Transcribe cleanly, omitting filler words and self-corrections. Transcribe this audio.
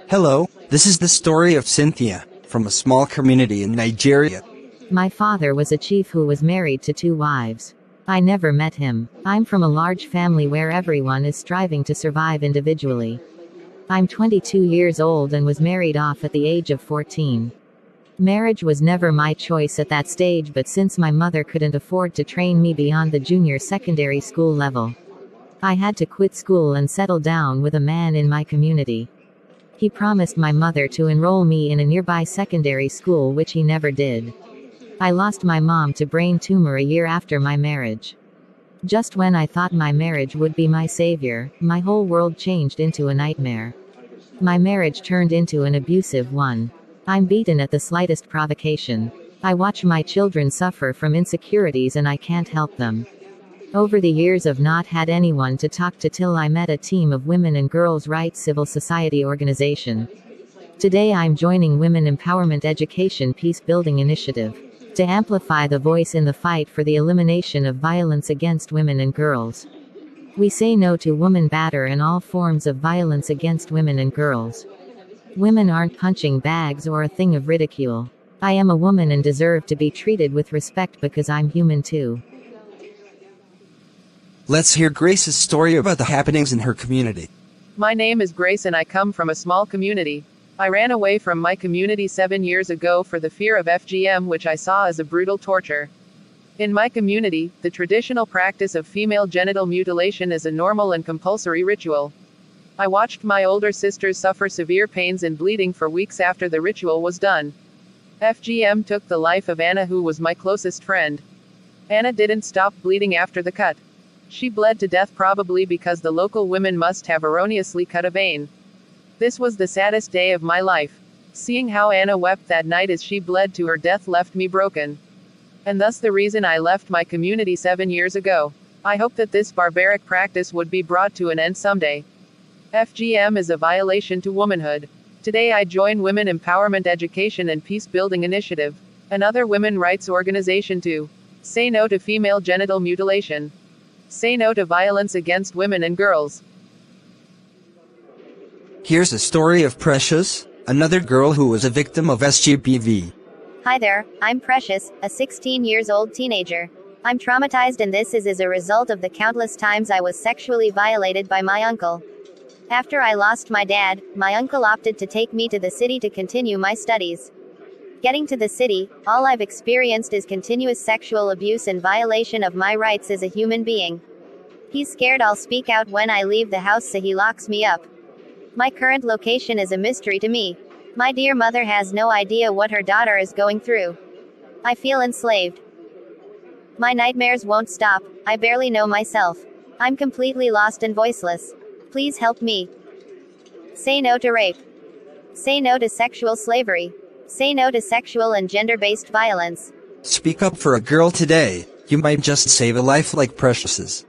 Hello, this is the story of Cynthia, from a small community in Nigeria. My father was a chief who was married to 2 wives. I never met him. I'm from a large family where everyone is striving to survive individually. I'm 22 years old and was married off at the age of 14. Marriage was never my choice at that stage, but since my mother couldn't afford to train me beyond the junior secondary school level, I had to quit school and settle down with a man in my community. He promised my mother to enroll me in a nearby secondary school, which he never did. I lost my mom to brain tumor a year after my marriage. Just when I thought my marriage would be my savior, my whole world changed into a nightmare. My marriage turned into an abusive one. I'm beaten at the slightest provocation. I watch my children suffer from insecurities and I can't help them. Over the years I've not had anyone to talk to till I met a team of women and girls' rights civil society organization. Today I'm joining Women Empowerment Education Peace Building Initiative to amplify the voice in the fight for the elimination of violence against women and girls. We say no to woman batter and all forms of violence against women and girls. Women aren't punching bags or a thing of ridicule. I am a woman and deserve to be treated with respect because I'm human too. Let's hear Grace's story about the happenings in her community. My name is Grace and I come from a small community. I ran away from my community 7 years ago for the fear of FGM, which I saw as a brutal torture. In my community, the traditional practice of female genital mutilation is a normal and compulsory ritual. I watched my older sisters suffer severe pains and bleeding for weeks after the ritual was done. FGM took the life of Anna, who was my closest friend. Anna didn't stop bleeding after the cut. She bled to death, probably because the local women must have erroneously cut a vein. This was the saddest day of my life. Seeing how Anna wept that night as she bled to her death left me broken. And thus the reason I left my community 7 years ago. I hope that this barbaric practice would be brought to an end someday. FGM is a violation to womanhood. Today I join Women Empowerment Education and Peace Building Initiative, another women rights organization, to say no to female genital mutilation. Say no to violence against women and girls. Here's a story of Precious, another girl who was a victim of SGPV. Hi there, I'm Precious, a 16-years-old teenager. I'm traumatized, and this is as a result of the countless times I was sexually violated by my uncle. After I lost my dad, my uncle opted to take me to the city to continue my studies. Getting to the city, all I've experienced is continuous sexual abuse and violation of my rights as a human being. He's scared I'll speak out when I leave the house, so he locks me up. My current location is a mystery to me. My dear mother has no idea what her daughter is going through. I feel enslaved. My nightmares won't stop. I barely know myself. I'm completely lost and voiceless. Please help me. Say no to rape. Say no to sexual slavery. Say no to sexual and gender-based violence. Speak up for a girl today. You might just save a life like Precious's.